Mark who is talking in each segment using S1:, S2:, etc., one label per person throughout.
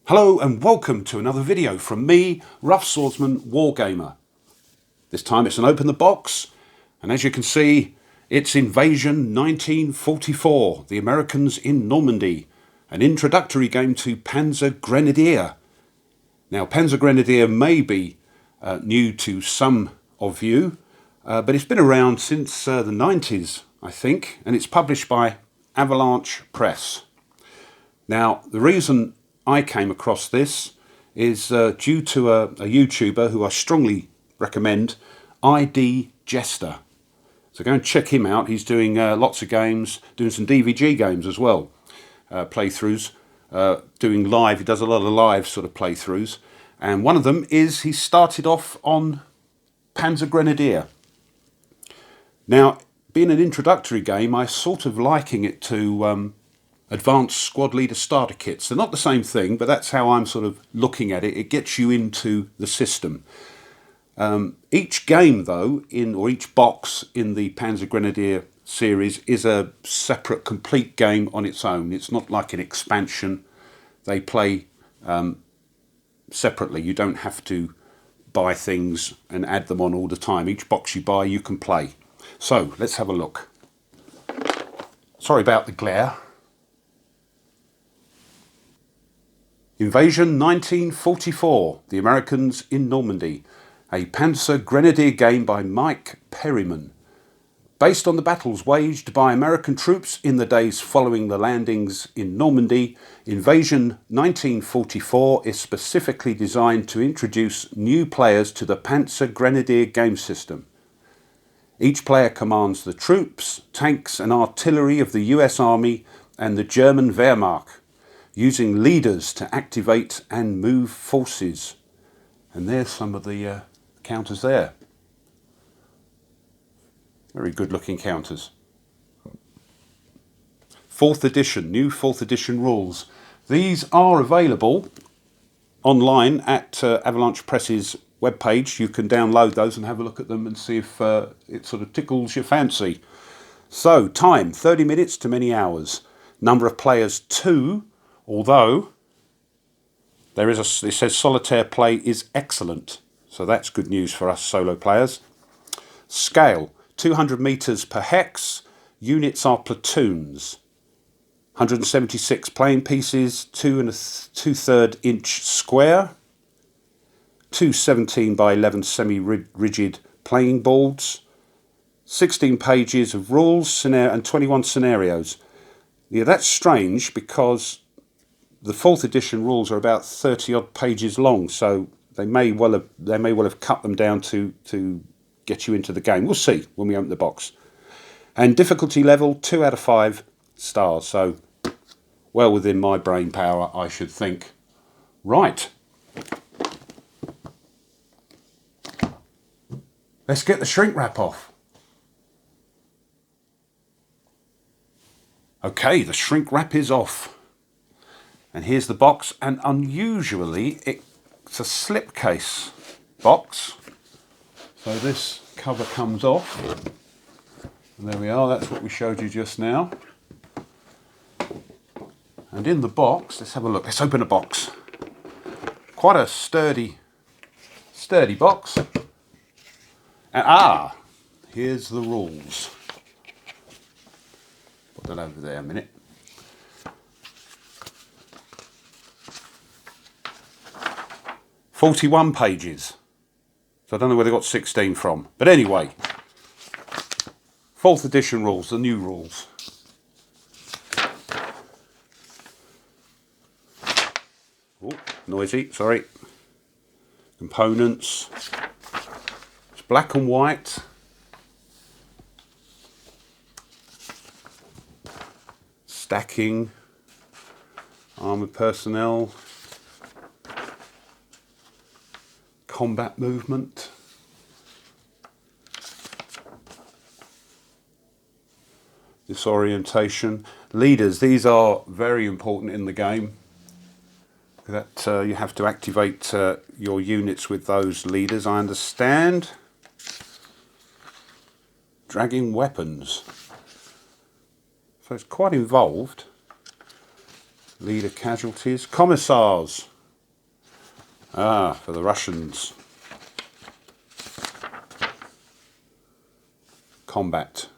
S1: Hello and welcome to another video from me, Rough Swordsman Wargamer. This time it's an open the box, and as you can see, it's Invasion 1944, the Americans in Normandy, an introductory game to Panzer Grenadier. Now, Panzer Grenadier may be new to some of you, but it's been around since the 90s, I think, and it's published by Avalanche Press. Now, the reason I came across this is due to a YouTuber who I strongly recommend, ID Jester. So go and check him out. He's doing lots of games, doing some DVG games as well, playthroughs, doing live. He does a lot of live sort of playthroughs. And one of them is he started off on Panzer Grenadier. Now, being an introductory game, I sort of liking it to advanced squad leader starter kits. They're not the same thing, but that's how I'm sort of looking at it. It gets you into the system. Each game, though, or each box in the Panzer Grenadier series is a separate, complete game on its own. It's not like an expansion. They play separately. You don't have to buy things and add them on all the time. Each box you buy, you can play. So, let's have a look. Sorry about the glare. Invasion 1944, the Americans in Normandy, a Panzer Grenadier game by Mike Perryman. Based on the battles waged by American troops in the days following the landings in Normandy, Invasion 1944 is specifically designed to introduce new players to the Panzer Grenadier game system. Each player commands the troops, tanks and artillery of the US Army and the German Wehrmacht, using leaders to activate and move forces. And there's some of the counters there. Very good looking counters. 4th edition, new 4th edition rules. These are available online at Avalanche Press's webpage. You can download those and have a look at them and see if it sort of tickles your fancy. So, time, 30 minutes to many hours. Number of players, 2. Although it says solitaire play is excellent, so that's good news for us solo players. Scale, 200 meters per hex. Units are platoons. 176 playing pieces, 2 2/3 inch square. 2 17 by 11 semi-rigid playing boards. 16 pages of rules and 21 scenarios. Yeah, that's strange because the 4th edition rules are about 30 odd pages long, so they may well have cut them down to get you into the game. We'll see when we open the box. And difficulty level 2 out of 5 stars, so well within my brain power, I should think. Right. Let's get the shrink wrap off. Okay, the shrink wrap is off. And here's the box, and unusually it's a slipcase box. So this cover comes off. And there we are, that's what we showed you just now. And in the box, let's have a look, let's open a box. Quite a sturdy box. And here's the rules. Put that over there a minute. 41 pages. So I don't know where they got 16 from. But anyway, 4th edition rules, the new rules. Oh, noisy, sorry. Components. It's black and white. Stacking. Armoured personnel. Combat movement. Disorientation. Leaders, these are very important in the game. That you have to activate your units with those leaders, I understand. Dragging weapons. So it's quite involved. Leader casualties. Commissars. Ah, for the Russians. Combat.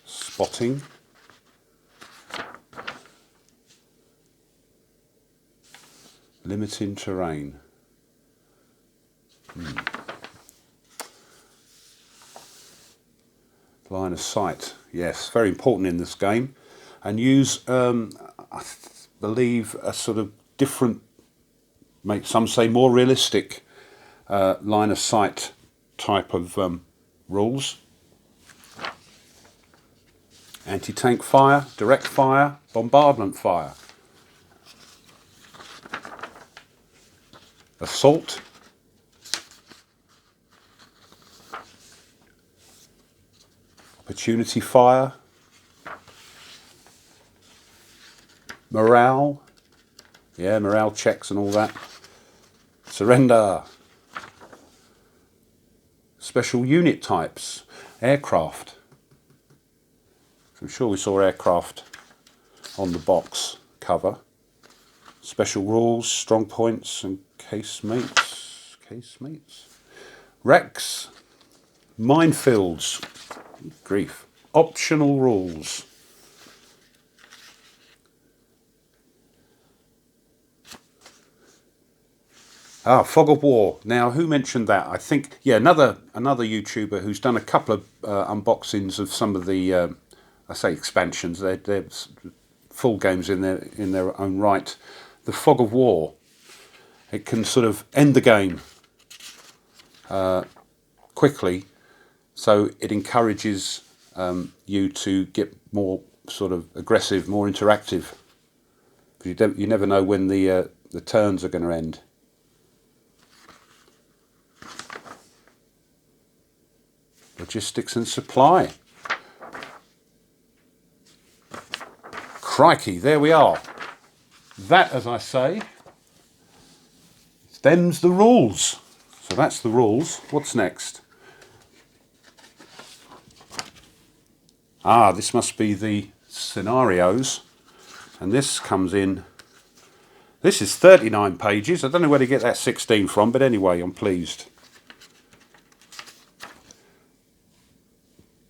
S1: Spotting. Limiting terrain. Line of sight. Yes, very important in this game. And use, I believe, a sort of different, some say more realistic line of sight type of rules. Anti-tank fire, direct fire, bombardment fire. Assault. Opportunity fire. Morale. Yeah, morale checks and all that. Surrender. Special unit types. Aircraft. I'm sure we saw aircraft on the box cover. Special rules, strong points and casemates. Wrecks. Minefields. Grief. Optional rules. Ah, Fog of War. Now, who mentioned that? I think, yeah, another YouTuber who's done a couple of unboxings of some of the, I say expansions. They're full games in their own right. The Fog of War. It can sort of end the game quickly, so it encourages you to get more sort of aggressive, more interactive. You never know when the turns are going to end. Logistics and supply. Crikey, there we are. That, as I say, them's the rules. So that's the rules. What's next? Ah, this must be the scenarios. And this comes in. This is 39 pages. I don't know where to get that 16 from, but anyway, I'm pleased.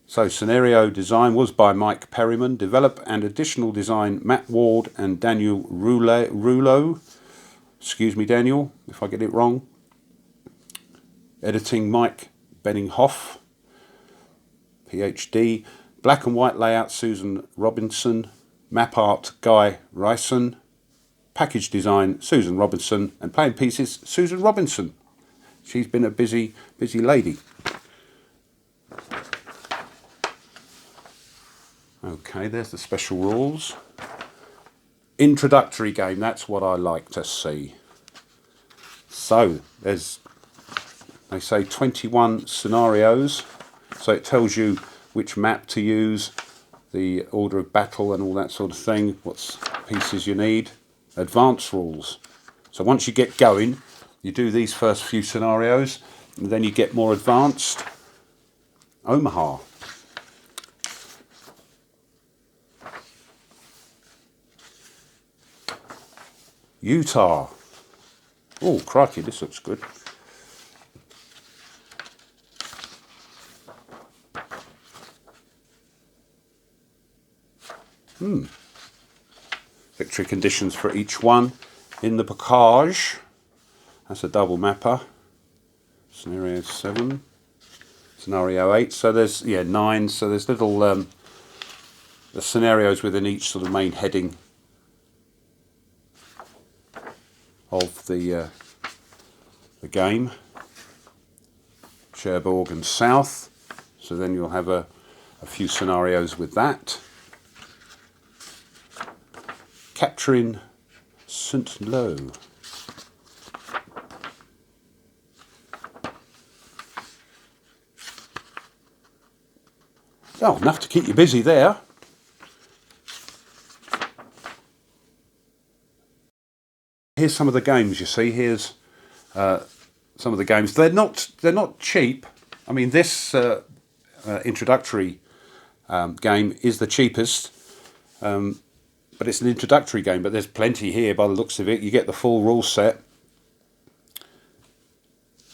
S1: So scenario design was by Mike Perryman. Develop and additional design Matt Ward and Daniel Rouleau. Excuse me, Daniel, if I get it wrong. Editing Mike Benninghoff, PhD. Black and white layout Susan Robinson. Map art Guy Ryson. Package design Susan Robinson. And playing pieces Susan Robinson. She's been a busy lady. Okay, there's the special rules. Introductory game, that's what I like to see. So, there's, they say 21 scenarios. So it tells you which map to use, the order of battle and all that sort of thing, what pieces you need. Advanced rules. So once you get going, you do these first few scenarios, and then you get more advanced. Omaha. Utah. Oh, crikey, this looks good. Victory conditions for each one. In the package. That's a double mapper. Scenario 7. Scenario 8. So there's, 9. So there's little the scenarios within each sort of main heading of the game. Cherbourg and South. So then you'll have a few scenarios with that. Capturing Saint-Lô. Oh, enough to keep you busy there. Here's some of the games. You see, here's some of the games. They're not cheap. I mean, this introductory game is the cheapest. but it's an introductory game, but there's plenty here by the looks of it. You get the full rule set.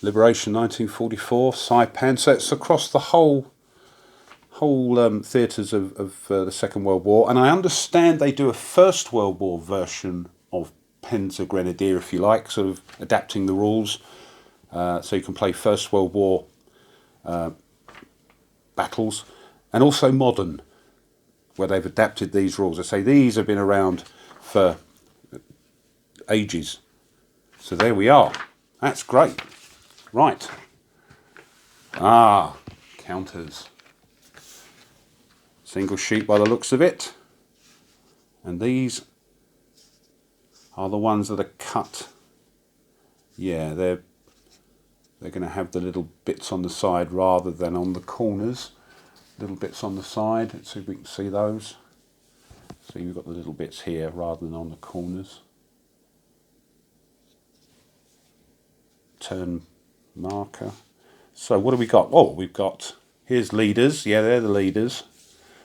S1: Liberation 1944, Saipan. So it's across the whole theatres of the Second World War. And I understand they do a First World War version of Panzer Grenadier, if you like, sort of adapting the rules. So you can play First World War battles, and also modern, where they've adapted these rules. I say these have been around for ages. So there we are. That's great. Right. Ah, counters. Single sheet by the looks of it. And these are the ones that are cut. Yeah, they're going to have the little bits on the side rather than on the corners. Little bits on the side. Let's see if we can see those. So you've got the little bits here rather than on the corners. Turn marker. So what have we got? Oh, we've got, here's leaders. Yeah, they're the leaders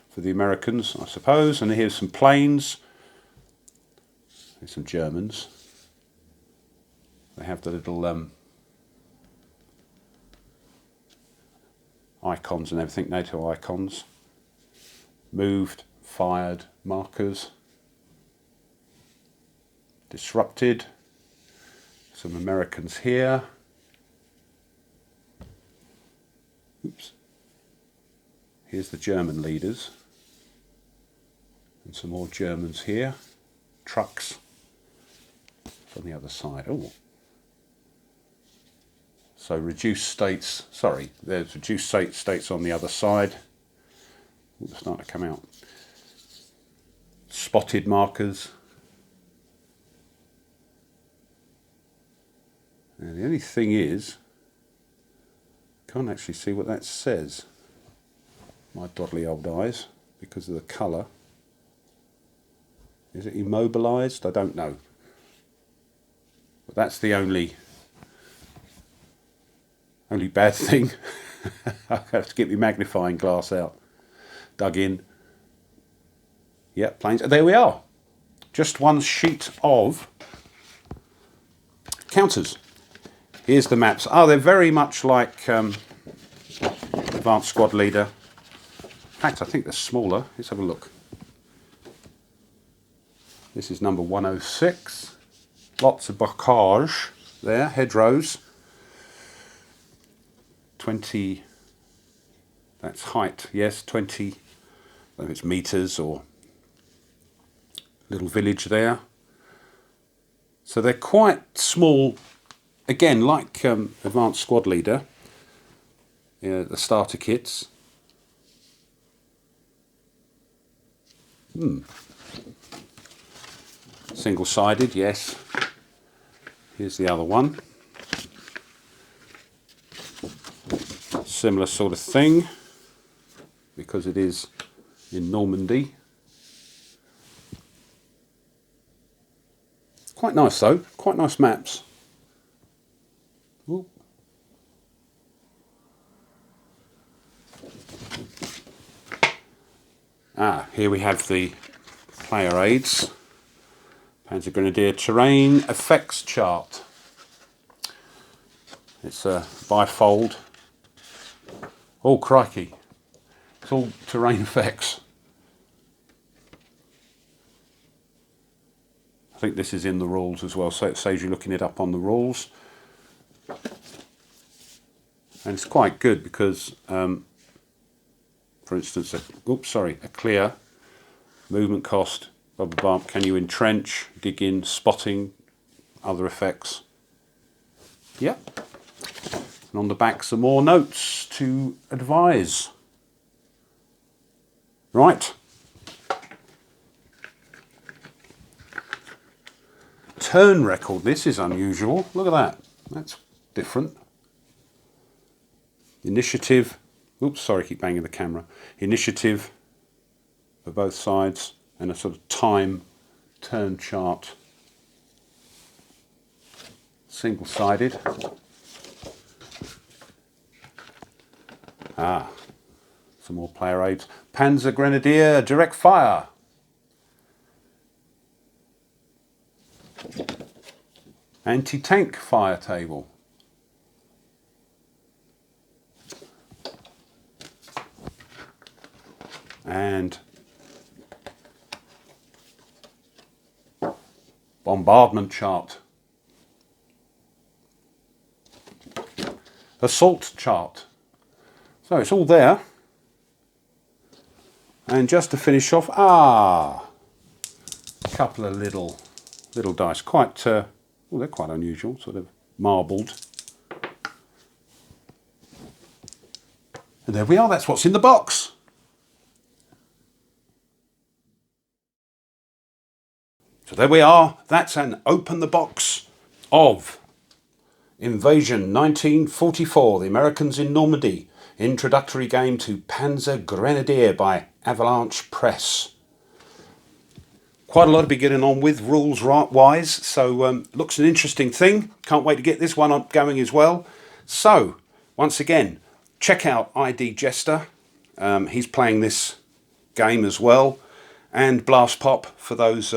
S1: for the Americans, I suppose. And here's some planes. There's some Germans. They have the little icons and everything, NATO icons. Moved, fired, markers. Disrupted. Some Americans here. Oops. Here's the German leaders. And some more Germans here. Trucks. On the other side. Oh. So reduced states, sorry, there's reduced states on the other side. It's starting to come out. Spotted markers. And the only thing is, can't actually see what that says. My dodgy old eyes, because of the colour. Is it immobilised? I don't know. But that's the only bad thing. I have to get my magnifying glass out. Dug in. Yep, planes. There we are. Just one sheet of counters. Here's the maps. Oh, they're very much like Advanced Squad Leader. In fact, I think they're smaller. Let's have a look. This is number 106. Lots of bocage there, hedgerows. 20, that's height, yes, 20, I don't know if it's meters or little village there. So they're quite small, again, like Advanced Squad Leader, the starter kits. Single-sided, yes. Here's the other one. Similar sort of thing, because it is in Normandy. Quite nice though, quite nice maps. Ooh. Here we have the player aids. Panzer Grenadier terrain effects chart. It's a bifold. Oh crikey, it's all terrain effects. I think this is in the rules as well, so it saves you looking it up on the rules. And it's quite good because, for instance, a clear movement cost, blah, blah, blah. Can you entrench, dig in, spotting, other effects. Yep. And on the back, some more notes to advise. Right. Turn record. This is unusual. Look at that. That's different. Initiative. Oops, sorry, I keep banging the camera. Initiative for both sides and a sort of time turn chart. Single-sided. Some more player aids. Panzer Grenadier direct fire. anti-tank fire table. And bombardment chart. Assault chart. So it's all there. And just to finish off, a couple of little dice. Quite, well, they're quite unusual, sort of marbled. And there we are, that's what's in the box. So there we are, that's an open the box of Invasion 1944, the Americans in Normandy, introductory game to Panzer Grenadier by Avalanche Press. Quite a lot to be getting on with rules wise, so looks an interesting thing. Can't wait to get this one going as well. So, once again, check out ID Jester. He's playing this game as well. And Blast Pop for those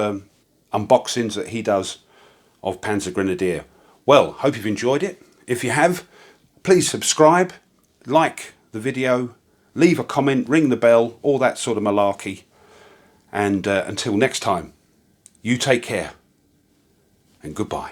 S1: unboxings that he does of Panzer Grenadier. Well, hope you've enjoyed it. If you have, please subscribe, like the video, leave a comment, ring the bell, all that sort of malarkey. And until next time, you take care and goodbye.